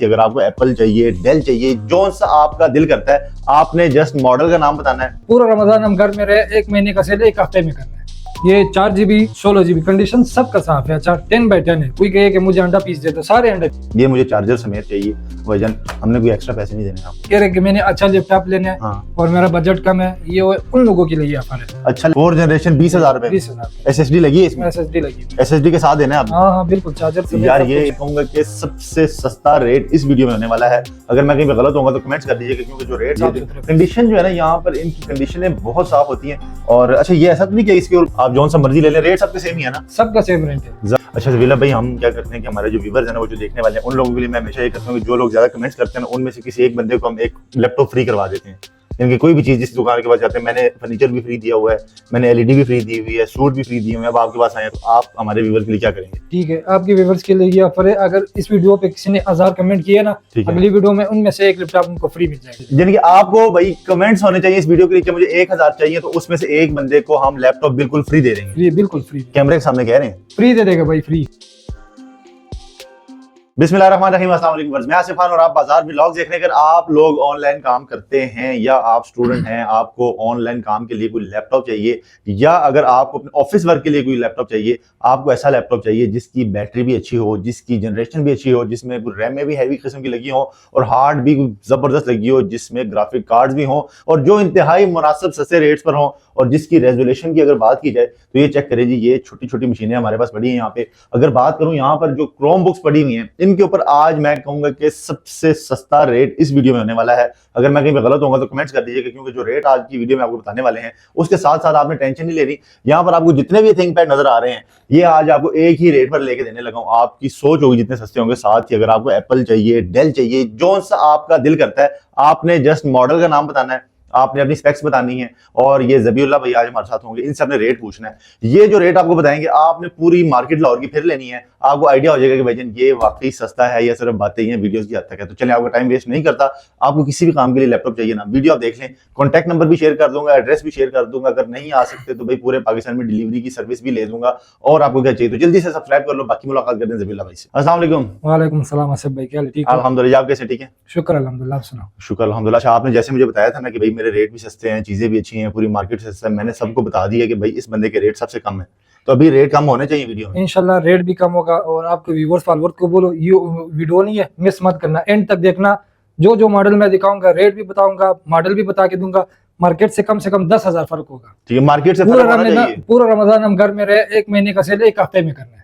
अगर आपको एप्पल चाहिए, डेल चाहिए, जो सा आपका दिल करता है, आपने जस्ट मॉडल का नाम बताना है। पूरा रमजान हम घर में रहे, 1 महीने का सेल 1 हफ्ते में करना है। ये 4GB 16GB कंडीशन सबका साफ है। 10x10 है। कोई कहे कि मुझे अंडा पीस दे तो सारे अंडे। ये मुझे चार्जर समेत चाहिए वजन, हमने कोई एक्स्ट्रा पैसे नहीं देने आपको। कह रहे कि मैंने अच्छा लैपटॉप लेना है और मेरा बजट कम है, ये उन लोगों के लिए ये ऑफर है। अच्छा, 4th जनरेशन 20,000 रुपए। 20,000 SSD लगी है इसमें? SSD लगी है। SSD के साथ देना है आप? हाँ बिल्कुल, चार्जर से यार ये कहूंगा कि सबसे सस्ता रेट इस वीडियो में होने वाला है। अगर मैं कहीं पे गलत होऊंगा तो कमेंट्स कर दीजिएगा, क्योंकि जो रेट कंडीशन जो है ना, यहाँ पर इनकी कंडीशनें बहुत साफ होती हैं। और अच्छा, ये ऐसा तो नहीं कि इसके आप जौन सा मर्जी ले लें, रेट सबके सेम ही है ना? सबका सेम रेट है। अच्छा जबीला भाई, हम क्या करते हैं कि हमारे जो व्यूअर्स हैं ना, वो जो देखने वाले हैं, उन लोगों के लिए मैं हमेशा ये करता हूँ कि जो लोग ज्यादा कमेंट्स करते हैं उनमें से किसी एक बंदे को हम एक लैपटॉप फ्री करवा देते हैं। इनकी कोई भी चीज जिस दुकान के पास जाते हैं, मैंने फर्नीचर भी फ्री दिया हुआ है, मैंने LED भी फ्री दी हुई है, सूट भी फ्री दिए हुए हैं। अब आपके पास आए तो आप हमारे व्यूअर्स के लिए क्या करेंगे? ठीक है, आपके व्यूअर्स के लिए ये ऑफर है। अगर इस वीडियो पे किसी ने 1000 कमेंट किए ना, अगली वीडियो में उनमें से एक लैपटॉप उनको फ्री मिल जाएगा। यानी कि आपको भाई कमेंट्स होने चाहिए इस वीडियो के नीचे, मुझे 1000 चाहिए तो उसमें से एक बंदे को हम लैपटॉप बिल्कुल फ्री दे देंगे। फ्री, बिल्कुल फ्री। कैमरे के सामने कह रहे हैं फ्री दे देगा भाई, फ्री। बिस्मिल्लाहिर्रहमानिर्रहीम, अस्सलाम वालेकुम। मैं आसिफ खान और आप बाजार व्लॉग्स देख रहे हैं। अगर आप लोग ऑनलाइन काम करते हैं या आप स्टूडेंट हैं, आपको ऑनलाइन काम के लिए कोई लैपटॉप चाहिए, या अगर आपको अपने ऑफिस वर्क के लिए कोई लैपटॉप चाहिए, आपको ऐसा लैपटॉप चाहिए जिसकी बैटरी भी अच्छी हो, जिसकी जनरेशन भी अच्छी हो, जिसमें रैम में भी हैवी किस्म की लगी हो और हार्ड भी जबरदस्त लगी हो, जिसमें ग्राफिक कार्ड्स भी हो और जो इंतहाई मुनासिब सस्ते रेट्स पर हो, और जिसकी रेजोल्यूशन की अगर बात की जाए तो ये चेक करें जी, ये छोटी छोटी मशीनें हमारे पास पड़ी हैं यहाँ पे। अगर बात करूं यहाँ पर जो क्रोम बुक्स पड़ी हुई हैं, इनके ऊपर आज मैं कहूंगा कि सबसे सस्ता रेट इस वीडियो में होने वाला है। अगर मैं कहीं पे गलत होऊंगा तो कमेंट्स कर दीजिएगा, क्योंकि जो रेट आज की वीडियो में आपको बताने वाले हैं उसके साथ साथ आपने टेंशन नहीं लेनी। यहाँ पर आपको जितने भी थिंकपैड नजर आ रहे हैं, ये आज आपको एक ही रेट पर लेके देने लगा हूं। आपकी सोच होगी जितने सस्ते होंगे। साथ ही अगर आपको एप्पल चाहिए, डेल चाहिए, जो सा आपका दिल करता है, आपने जस्ट मॉडल का नाम बताना है, आपने अपनी स्पेक्स बतानी है। और ये ज़बीउल्लाह भाई आज हमारे साथ होंगे, इनसे अपने रेट पूछना है। ये जो रेट आपको बताएंगे, आपने पूरी मार्केट लाहौर की फिर लेनी है, आपको आइडिया हो जाएगा कि भाईजान ये वाकई सस्ता है या सिर्फ बातें ही हैं, वीडियोस की हद तक है। तो चलें, आपका टाइम वेस्ट नहीं करता। आपको किसी भी काम के लिए लैपटॉप चाहिए ना, वीडियो आप देख लें, कॉन्टैक्ट नंबर भी शेयर कर दूंगा, एड्रेस भी शेयर कर दूंगा। अगर नहीं आ सकते तो भाई पूरे पाकिस्तान में डिलीवरी की सर्विस भी ले दूंगा। और आपको क्या चाहिए तो जल्दी से सब्सक्राइब कर लो। बाकी मुलाकात करते हैं ज़बीउल्लाह भाई से। अस्सलाम वालेकुम। वालेकुम सलाम आसिफ भाई, क्या हाल है? ठीक है अल्हम्दुलिल्लाह, आप कैसे? ठीक है, शुक्र अल्हम्दुलिल्लाह। आप सुनाओ? शुक्र अल्हम्दुलिल्लाह। अच्छा, आपने जैसे मुझे बताया था ना कि भाई मेरे रेट भी सस्ते हैं, चीजें भी अच्छी हैं, पूरी मार्केट से सस्ता है, मैंने सबको बता दिया कि भाई इस बंदे के रेट सबसे कम है। तो अभी रेट कम होने चाहिए वीडियो में, इंशाल्लाह रेट भी कम होगा। और आपके व्यूअर्स फॉलोअर्स को बोलो, ये वीडियो नहीं है, मिस मत करना, एंड तक देखना। जो जो मॉडल मैं दिखाऊंगा, रेट भी बताऊंगा, मॉडल भी बता के दूंगा। मार्केट से कम 10,000 फर्क होगा। ठीक है, मार्केट से फर्क होना चाहिए। पूरा रमजान हम घर में रहे, 1 महीने का सेल 1 हफ्ते में करना है।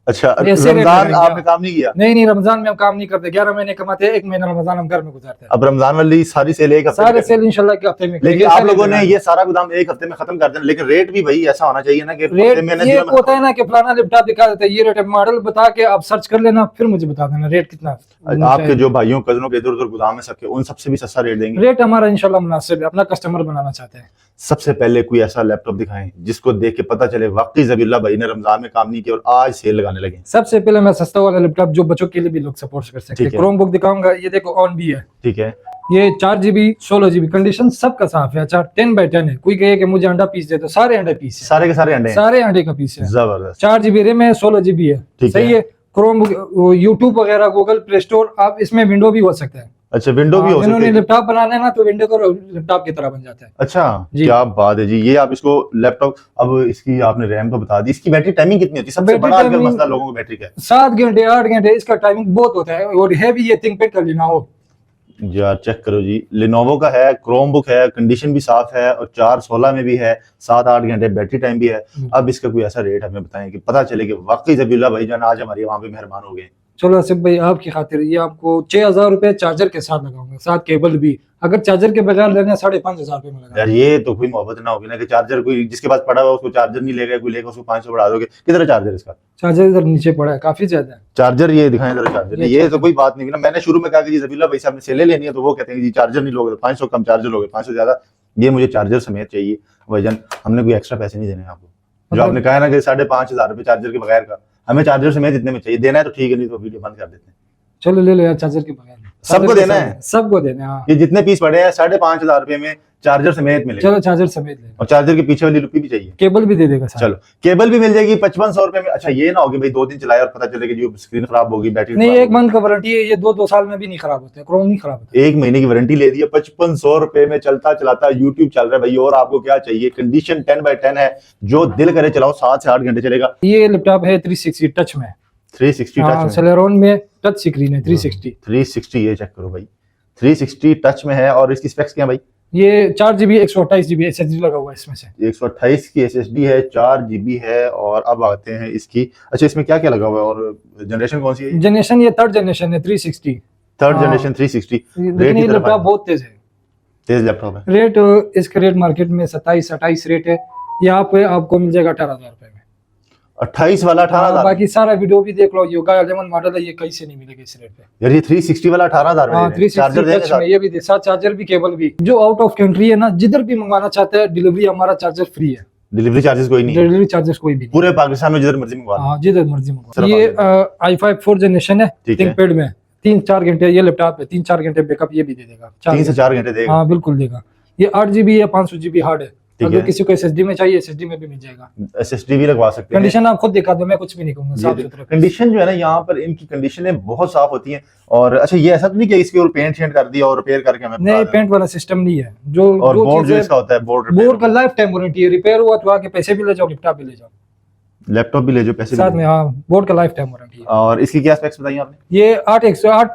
अच्छा, रमजान आपने काम नहीं किया? नहीं, रमजान में हम काम नहीं करते। 11 महीने कमाते हैं, 1 महीना रमजान हम घर में गुजारते हैं। अब रमजान वाली सारी सेल एक हफ्ते, सारे सेल इंशाल्लाह एक हफ्ते में। लेकिन आप लोगों ने ये सारा गोदाम एक हफ्ते में खत्म कर देना। लेकिन रेट भी भाई ऐसा होना चाहिए ना कि रेट ये होता है ना कि फलाना लैपटॉप दिखा देता है, ये रेट है, मॉडल बता के आप सर्च कर लेना, फिर मुझे बता देना रेट कितना। आपके जो भाइयों कजनों के इधर उधर गोदाम है सबके, उन सबसे भी सस्ता रेट देंगे। रेट हमारा इंशाल्लाह मुनासिब है, अपना कस्टमर बनाना चाहते हैं। सबसे पहले कोई ऐसा लैपटॉप दिखाएं जिसको देख के पता चले वाकई ज़बीउल्लाह भाई ने रमजान में काम नहीं किया और आज सेल लगाने लगे। सबसे पहले मैं सस्ता वाला लैपटॉप जो बच्चों के लिए भी लोग सपोर्ट कर सकते हैं, क्रोम बुक दिखाऊंगा। ये देखो ऑन भी है, ठीक है। ये 4GB 16GB कंडीशन सबका साफ है। 10x10 है। कोई कहे कि मुझे अंडा पीस दे तो सारे अंडे पीस है, सारे के सारे अंडे, सारे अंडे का पीस है। जबरदस्त। 4GB रैम है, 16GB है, सही है। क्रोम यूट्यूब वगैरह, गूगल प्ले स्टोर, आप इसमें विंडो भी हो सकता है। अच्छा, विंडो भी हो सकती है। इन्होंने लैपटॉप बनाना है ना, तो विंडो को लैपटॉप की तरह बन जाता है। अच्छा, क्या बात है जी। ये आप इसको लैपटॉप, अब इसकी आपने रैम तो बता दी, इसकी बैटरी टाइमिंग कितनी होती है? सबसे बड़ा आजकल मसला लोगों को बैटरी का है। 7 घंटे 8 घंटे इसका टाइमिंग बहुत होता है। और है भी ये थिंकपैड का लिनोवो यार, चेक करो जी, लिनोवो का है, क्रोम बुक है, कंडीशन भी साफ है और 416 में भी है, 7-8 घंटे बैटरी टाइम भी है। अब इसका कोई ऐसा रेट हमें बताएं कि पता चले कि वाकई ज़बीउल्लाह भाईजान आज हमारे वहां पे मेहरबान हो गए। चलो आसिफ भाई, आपकी खातिर ये आपको 6,000 रुपए चार्जर के साथ लगाऊंगा, साथ केबल भी। अगर चार्जर के बगैर लेने 5,500 रुपए में लगा। यार ये तो कोई मोहब्बत ना होगी ना कि चार्जर कोई जिसके पास पड़ा हुआ उसको चार्जर नहीं लेगा, कोई लेगा उसको 500 बढ़ा दोगे। किधर है चार्जर इसका? चार्जर इधर नीचे पड़ा है, काफी ज्यादा है चार्जर। ये दिखाएं जरा चार्जर। ये तो कोई बात नहीं ना, मैंने शुरू में कहा कि जी ज़बीउल्लाह भाई साहब ने सेलें लेनी है तो वो कहते हैं जी चार्जर नहीं लोगे तो 500 कम चार्जर लोगे, 500 ज्यादा। ये मुझे चार्जर समेत चाहिए वजन, हमने कोई एक्स्ट्रा पैसे नहीं देने आपको। जो आपने कहा ना कि 5,500 रुपए चार्जर के बगैर का, हमें चार्जर समेत इतने में चाहिए। देना है तो ठीक है, नहीं तो वीडियो बंद कर देते हैं। चलो ले लो यार चार्जर के बगैर। सबको देना है, सबको देना है। हाँ। ये जितने पीस पड़े हैं 5,500 रुपए में चार्जर समेत मिलेगा। चलो चार्जर समेत ले, और चार्जर के पीछे वाली लुपी भी चाहिए, केबल भी दे देगा साथ। चलो केबल भी मिल जाएगी 5500 रुपए में। अच्छा ये ना होगी भाई 2 दिन चलाए और पता चले कि जो स्क्रीन खराब होगी, बैटरी नहीं, 1 मंथ का वारंटी है, ये 2 साल में भी नहीं खराब होता है, क्रोम नहीं खराब होता। 1 महीने की वारंटी ले दी है, 5500 रुपए में चलता चलाता यूट्यूब चल रहा है भाई। और आपको क्या चाहिए, कंडीशन 10/10 है, जो दिल करे चलाओ, 7 से 8 घंटे चलेगा। ये लैपटॉप है 360 टच में, 360 टच में, सेलेरॉन में टच स्क्रीन है 360। ये चेक करो भाई, 360 टच में है। और इसकी स्पेक्स क्या है भाई? ये 4GB 128GB SSD लगा हुआ है इसमें से। 128 की SSD है, 4GB है। और अब आते हैं इसकी, अच्छा इसमें क्या क्या लगा हुआ है और जनरेशन कौन सी है? जनरेशन ये 3rd जनरेशन है 360, 3rd जनरेशन 360। लेकिन ये लैपटॉप बहुत तेज है, तेज लैपटॉप है। रेट इसका रेट मार्केट में 27-28 रेट है, यहाँ पे आपको मिल जाएगा 18,000 रुपए में। 28 वाला 18,000। बाकी सारा वीडियो भी देख लो, योगा 11 मॉडल है, ये कहीं से नहीं मिलेगा इस रेट पे। यार ये 360 वाला 18,000 हाँ, 360 टच में ये भी दे साथ, चार्जर भी, केबल भी। जो आउट ऑफ कंट्री है ना, जिधर भी मंगवाना चाहते हैं, डिलीवरी हमारा चार्जर फ्री है, डिलीवरी चार्जेस कोई नहीं है, डिलीवरी चार्जेस कोई भी नहीं, पूरे पाकिस्तान में जिधर मर्जी मंगवा लो। हाँ जिधर मर्जी मंगवा। ये i5 4th जनरेशन है, थिंकपैड में 3-4 घंटे ये लैपटॉप है, 3-4 घंटे बैकअप ये भी दे देगा, 3 से 4 घंटे देगा। हाँ बिल्कुल देगा। ये 8GB है, 500GB हार्ड है, अगर किसी को SSD में चाहिए SSD में भी मिल जाएगा। SSD भी लगवा सकते हैं। कंडीशन आप खुद दिखा दो, मैं कुछ भी नहीं कहूंगा, साफ सुथरा कंडीशन जो है ना, यहाँ पर इनकी कंडीशनें बहुत साफ होती हैं। और अच्छा ये ऐसा तो नहीं कि इसके ऊपर पेंट शेंट कर दिया और रिपेयर करके हमें नहीं, पेंट वाला सिस्टम नहीं है। जो और बोर्ड जो इसका होता है, बोर्ड का लाइफ टाइम वारंटी है, रिपेयर हुआ तो आके पैसे भी ले जाओ, लैपटॉप भी ले जाओ, लैपटॉप भी ले जाओ, पैसे साथ में। हाँ, बोर्ड का लाइफ टाइम वारंटी है। और इसकी क्या स्पेक्स बताइए आपने? ये 8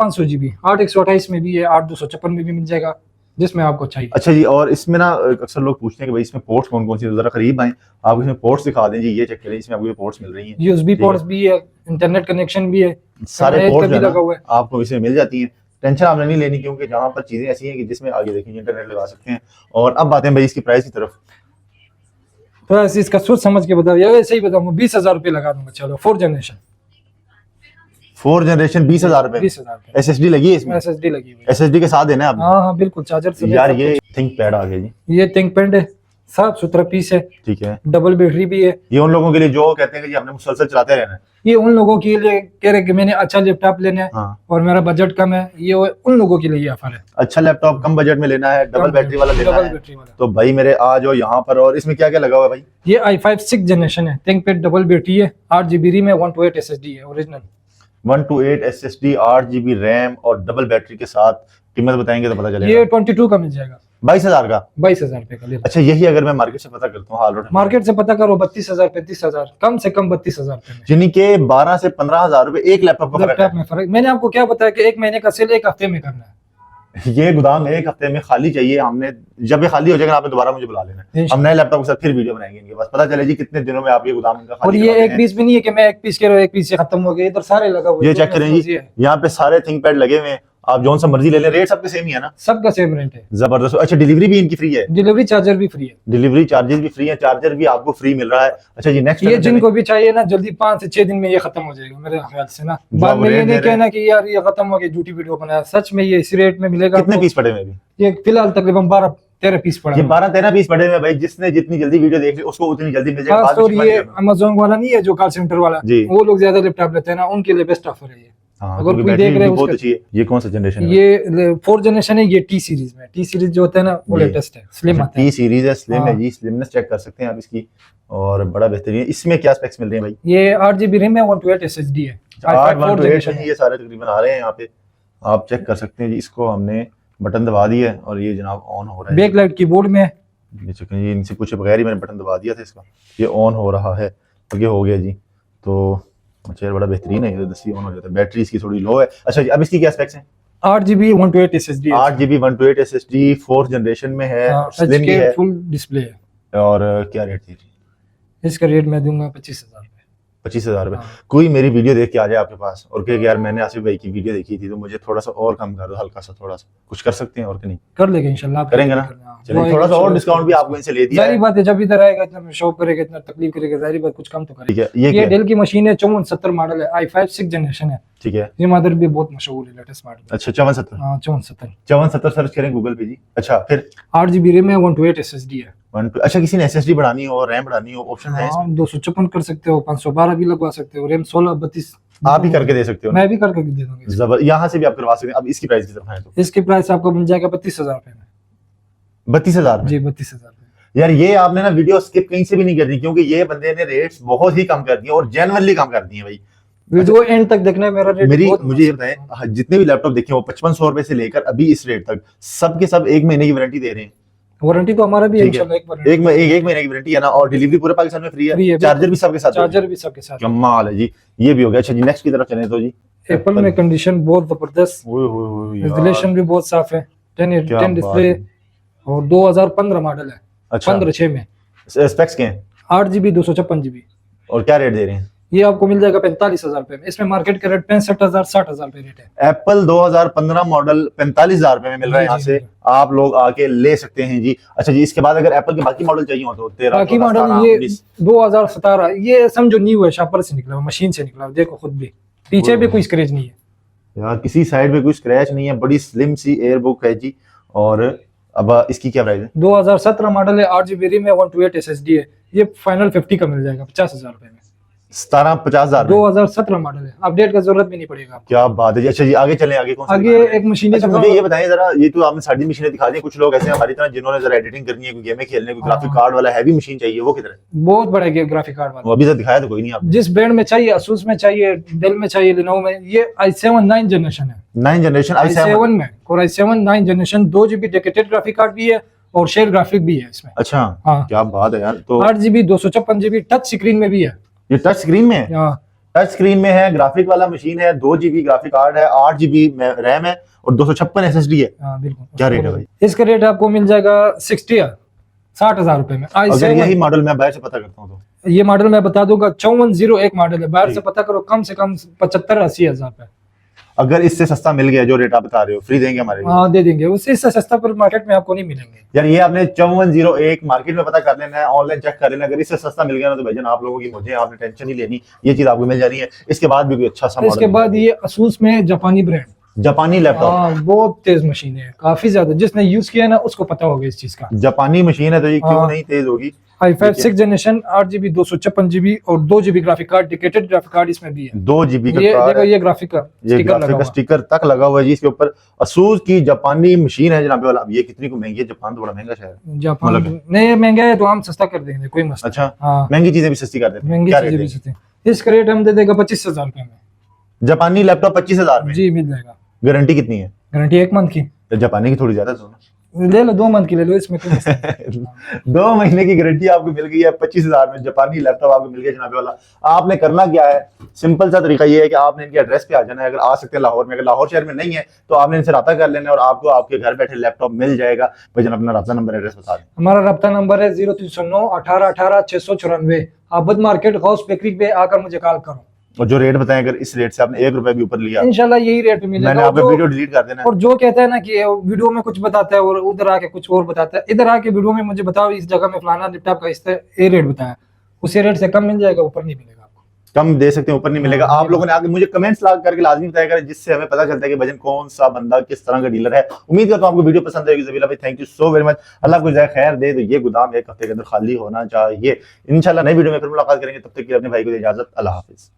500GB 8 128 में भी है, 8 256 में भी मिल जाएगा, जिसमें आपको चाहिए। अच्छा जी, और इसमें ना अक्सर लोग पूछते हैं कि भाई इसमें पोर्ट्स कौन कौन सी, जरा करीब आए आपको इसमें पोर्ट्स दिखा दें जी। ये चेक करें, इसमें आपको ये पोर्ट्स मिल रही हैं, USB पोर्ट्स भी है, इंटरनेट कनेक्शन भी है, सारे पोर्ट्स भी लगा हुआ है, आपको इसमें मिल जाती हैं। टेंशन आपने नहीं लेनी, क्योंकि जहाँ पर चीजें ऐसी हैं कि जिसमें आगे देखेंगे इंटरनेट लगा सकते हैं। और अब बातें भाई इसकी प्राइस की तरफ, तो ऐसे इसका सोच समझ के बताओ, या वैसे ही बताऊंगा 20,000 रुपये लगा दूंगा। चलो 4th जनरेशन 20,000 रुपए। 20,000 रुपये SSD लगी है इसमें? SSD लगी हुई है। SSD के साथ देना है आपने? हाँ हाँ बिल्कुल, चार्जर से। यार ये थिंकपैड आ गया जी, ये थिंकपैड है, साफ सुथरा पीस है, ठीक है। डबल बैटरी भी है। ये उन लोगों के लिए जो कहते हैं कि जी हमने मुसलसल चलाते रहना है। ये उन लोगों के लिए कह रहे कि मैंने अच्छा लैपटॉप लेना है हाँ। और और मेरा बजट कम है, ये उन लोगों के लिए ये ऑफर है। अच्छा लैपटॉप कम बजट में लेना है, डबल बैटरी वाला लेना डबल है, बैटरी वाला। तो भाई मेरे आ जाओ यहाँ पर। और इसमें क्या क्या लगा हुआ है भाई? ये i5 6th जनरेशन है, थिंकपैड डबल बैटरी है, 8GB रैम है, 128 SSD है ओरिजिनल। 128 SSD, 8GB रैम और डबल बैटरी के साथ। कीमत बताएंगे तो पता चलेगा। ये 22 का मिल जाएगा, 22,000 का। 22,000 रुपए का ले लो। अच्छा यही अगर मैं मार्केट से पता करता हूँ, हाल रोड मार्केट से पता करो 32,000 35,000, कम से कम 32,000 रुपए में। यानी कि 12 से 15,000 रुपए एक लैपटॉप का फर्क लैपटॉप में फर्क। मैंने आपको क्या बताया कि 1 महीने का सेल 1 हफ्ते में करना है। ये गोदाम 1 हफ्ते में खाली चाहिए हमने, जब ये खाली हो जाएगा आपने दोबारा मुझे बुला लेना, हम नए लैपटॉप के साथ फिर वीडियो बनाएंगे इनके पास, पता चले जी कितने दिनों में आप ये गोदाम इनका और खाली ये करवा एक दें। पीस भी नहीं है कि मैं एक पीस कह रहा हूँ, एक पीस से खत्म हो गया, इधर सारे लगा हुआ है। ये चेक करें जी, यहाँ पे सारे थिंकपैड लगे हुए हैं, आप जौन सा मर्जी ले लें, रेट सबके सेम ही है ना? सबका सेम रेट है, जबरदस्त। अच्छा डिलीवरी भी इनकी फ्री है? डिलीवरी चार्जर भी फ्री है, डिलीवरी चार्जेस भी फ्री है, चार्जर भी आपको फ्री मिल रहा है। अच्छा जी नेक्स्ट, ये जिनको भी चाहिए ना जल्दी 5 से 6 दिन में ये खत्म हो जाएगा मेरे ख्याल से ना। बाद में ये नहीं कहना कि यार ये खत्म हो गया, झूठी वीडियो बनाया, सच में ये इसी रेट में मिलेगा। कितने पीस पड़े हुए अभी? ये फिलहाल तकरीबन 12-13 पीस पड़ा ये है। 12-13 पीस पड़े हुए हैं भाई, जिसने जितनी जल्दी वीडियो देख ली उसको उतनी जल्दी मिल जाएगा। खास तौर ये अमेज़न वाला नहीं है जो कॉल सेंटर वाला, जी। वो लोग ज्यादा लैपटॉप लेते हैं ना, उनके लिए बेस्ट ऑफर है ये। अगर कोई देख रहे हैं बहुत अच्छी है। ये कौन सा जनरेशन है? ये 4th जनरेशन है, ये T सीरीज में। T सीरीज जो होता है ना वो लेटेस्ट है, स्लिम आता है। T सीरीज है, स्लिम है हाँ। जी, स्लिमनेस चेक कर सकते हैं आप इसकी, और बड़ा बेहतरीन है। इसमें क्या स्पेक्स मिल रहे हैं भाई? ये 8GB रैम है, 128 SSD है, 8/128 है, ये सारे तकरीबन आ रहे हैं यहाँ पे, आप चेक कर सकते हैं जी। इसको हमने बटन दबा दिया है और ये जनाब ऑन हो रहा है। बैक लाइट कीबोर्ड में है। ये चेक करिए, इनसे पूछे बगैर ही मैंने बटन दबा दिया था इसका, ये ऑन हो रहा है, आगे हो गया जी। तो अच्छा बड़ा बेहतरीन है, ये 10 ऑन हो जाता है। बैटरी इसकी थोड़ी लो है। अच्छा जी अब इसकी क्या स्पेक्स हैं? 8GB 128 SSD है, 8GB 128 SSD 4th जनरेशन में है, स्लिम भी है, फुल डिस्प्ले है। और क्या रेट थी? इसका रेट मैं दूंगा 25,000 रुपए। 25,000 रुपए। हाँ। कोई मेरी वीडियो देख के आ जाए आपके पास और कहे कि यार मैंने आसिफ भाई की वीडियो देखी थी तो मुझे थोड़ा सा और कम कर दो, हल्का सा, थोड़ा सा कुछ कर सकते हैं और कि नहीं? कर लेंगे इंशाल्लाह, करेंगे ना? चलिए थोड़ा सा और डिस्काउंट भी आपको इनसे ले दिया जाहिर है। बात है, जब इधर आएगा इतना शॉप करेगा, इतना तकलीफ करेगा, जाहिर बात कुछ कम तो ठीक करेगा। है, ये ये क्या? डेल की मशीन है, 5470 मॉडल है, i5 6th जनरेशन है। ठीक है। ये मदर भी बहुत मशहूर है, लेटेस्ट मॉडल। अच्छा 5470, हाँ 5470, 5470 सर्च करें गूगल पे जी। अच्छा फिर 8GB रैम है, 128 SSD है। अच्छा किसी ने SSD बढ़ानी हो, रैम बढ़ानी हो, ऑप्शन है हाँ इसमें? 256 कर सकते हो, 512 भी लगवा सकते हो, रैम 16 32 आप ही करके दे सकते हो? मैं भी करके दे दूंगा। जबर, यहाँ से भी आप करवा सकते हैं। अब इसकी प्राइस की तरफ आए तो इसकी प्राइस आपको मिल जाएगा 32,000 रुपए में। 32,000 में? जी 32,000। यार ये आपने ना वीडियो स्किप कहीं से भी नहीं करनी, क्योंकि ये बंदे ने रेट्स बहुत ही कम कर दिए और जेन्युइनली कम कर दिए भाई। वीडियो एंड तक देखना है। मेरा रेट मुझे ये बताएं, जितने भी लैपटॉप देखे वो 5500 रुपए से लेकर अभी इस रेट तक सब के सब 1 महीने की वारंटी दे रहे हैं। वारंटी तो हमारा भी है इंशाल्लाह। एक महीने की वारंटी है ना, और डिलीवरी पूरे पाकिस्तान में फ्री है। चार्जर भी सबके साथ? चार्जर भी सबके साथ। कमाल है जी। ये भी हो गया। अच्छा जी, नेक्स्ट की तरफ चलें तो जी। एप्पल में कंडीशन बहुत जबरदस्त, इंस्टॉलेशन भी बहुत साफ है। 10 डिस्प्ले और 2015 मॉडल है। अच्छा, 15/6 में। स्पेक्स क्या है? 8GB 256GB। और क्या रेट दे रहे हैं? ये आपको मिल जाएगा 45,000 रुपए में। इसमें मार्केट का रेट 65,000 60,000 रुपए रेट है। एप्पल 2015 मॉडल 45,000 रुपए में मिल रहा है यहाँ से, आप लोग आके ले सकते हैं जी। अच्छा जी, इसके बाद अगर एप्पल के बाकी मॉडल चाहिए हो तो 13 बाकी मॉडल ये 2017 ये समझो न्यू है, शॉपर से निकला, मशीन से निकला। देखो खुद भी पीछे भी कोई स्क्रैच नहीं है यार, किसी साइड पे कोई स्क्रैच नहीं है। बड़ी स्लिम सी एयरबुक है जी। और अब इसकी क्या प्राइस है? 2017 मॉडल है, 8GB रैम है, 128 SSD है। ये फाइनल 50 का मिल जाएगा 50,000 रुपए में। 50,000 2017 मॉडल है, अपडेट का जरूरत भी नहीं पड़ेगा। क्या बात है जी। अच्छा जी, आगे चलें। आगे कौन सा? आगे एक मशीन। अच्छा, मुझे ये बताएं जरा, ये तो आपने सारी मशीनें दिखा दी। कुछ लोग ऐसे हैं हमारी तरह जिन्होंने जरा एडिटिंग करनी है, कोई गेमें खेलने, कोई ग्राफिक कार्ड वाला हैवी मशीन चाहिए, वो किधर है? बहुत बड़ा ग्राफिक कार्ड वाला। वो अभी तक दिखाया तो कोई नहीं आपने। जिस ब्रांड में चाहिए, asus में चाहिए, डेल में चाहिए, लेनोवो में। ये i7 9 जनरेशन है। 9 जनरेशन i7 में, और i7 9 generation 2GB dedicated graphic card भी है और शेयर ग्राफिक भी है इसमें। अच्छा, हाँ, क्या बात है यार। तो 8GB 256GB टच स्क्रीन में भी है। ये टच स्क्रीन में है? हाँ, टच स्क्रीन में है, ग्राफिक वाला मशीन है, 2GB ग्राफिक कार्ड है, 8GB रैम है और 256 SSD है। हाँ बिल्कुल। क्या रेट है भाई इसका? रेट आपको मिल जाएगा 60,000 रुपए में। अगर यही मॉडल मैं बाहर से पता करता हूँ तो? ये मॉडल मैं बता दूंगा 5401 मॉडल है। बाहर से पता करो कम से कम 75-80 हजार रुपए। अगर इससे सस्ता मिल गया जो रेट आप बता रहे हो, फ्री देंगे हमारे? हाँ दे देंगे। उससे इससे सस्ता पर मार्केट में आपको नहीं मिलेंगे यार। ये आपने 5401 मार्केट में पता कर लेना है, ऑनलाइन चेक कर लेना। अगर इससे सस्ता मिल गया ना तो भाईजान आप लोगों की, मुझे आपने टेंशन नहीं लेनी, ये चीज आपको मिल जा रही है। इसके बाद भी कोई अच्छा सा इसके बाद ये asus में जापानी ब्रांड, जापानी लैपटॉप। हाँ बहुत तेज मशीन है, काफी ज्यादा। जिसने यूज किया ना उसको पता होगा इस चीज का। जापानी मशीन है तो ये क्यों नहीं तेज होगी? i5 6 जनरेशन 8GB 256GB और 2GB graphic card, dedicated graphic card इसमें भी है। 2GB का ये देखो, ये ग्राफिक का स्टिकर तक लगा हुआ है जी इसके ऊपर। asus की जापानी मशीन है जनाब वाला। अब ये कितनी को महंगी है? जापान तो बड़ा महंगा शहर है। जापान नहीं महंगा है तो हम सस्ता कर देंगे, कोई मसला। अच्छा, हाँ, महंगी चीजें भी सस्ती कर देते हैं। महंगी चीजें भी सस्ती। इसका रेट हम दे देगा 25,000 रुपए में। जापानी लैपटॉप 25,000 में जी मिल जाएगा। गारंटी कितनी है? गारंटी 1 मंथ की। तो जापानी की थोड़ी ज्यादा तो ले लो 2 मंथ की ले लो, इसमें कोई 2 महीने की गारंटी आपको मिल गई है 25,000 में। जापानी लैपटॉप आपको मिल गया जनाब वाला। आपने करना क्या है, सिंपल सा तरीका ये है कि आपने इनके एड्रेस पे आ जाना है। अगर आ सकते हैं लाहौर में, अगर लाहौर शहर में नहीं है तो आपने इनसे रब्ता कर लेना है और आपको आपके घर बैठे लैपटॉप मिल जाएगा। भाईजान अपना रब्ता नंबर, एड्रेस बता दें। हमारा रब्ता नंबर है 0309 18 18 694। आबद मार्केट गौस बेकरी पे आकर मुझे कॉल करो। और जो रेट बताएं, अगर इस रेट से आपने 1 रुपए भी ऊपर लिया, इंशाल्लाह यही रेट मिलेगा। मैंने आपको वीडियो डिलीट कर देना है। और जो कहता है ना कि वीडियो में कुछ बताता है और उधर आके कुछ और बताता है, इधर आके वीडियो में मुझे बताओ इस जगह में फलाना लैपटॉप का इस ये रेट बताया, उसी रेट से कम मिल जाएगा, ऊपर नहीं मिलेगा। कम दे सकते हैं, ऊपर नहीं मिलेगा। आप लोगों ने आगे मुझे कमेंट्स करके लाजमी बताया करें, जिससे हमें पता चलता है कि भजन कौन सा बंदा किस तरह का डीलर है। उम्मीद करता हूं आपको वीडियो पसंद आएगी। जबीला भाई thank you so very much. अल्लाह को जाए खैर दे। तो ये गोदाम 1 हफ्ते के अंदर खाली होना चाहिए। इंशाल्लाह नई वीडियो में फिर मुलाकात करेंगे। तब तक के लिए अपने भाई को इजाजत। अल्लाह हाफिज।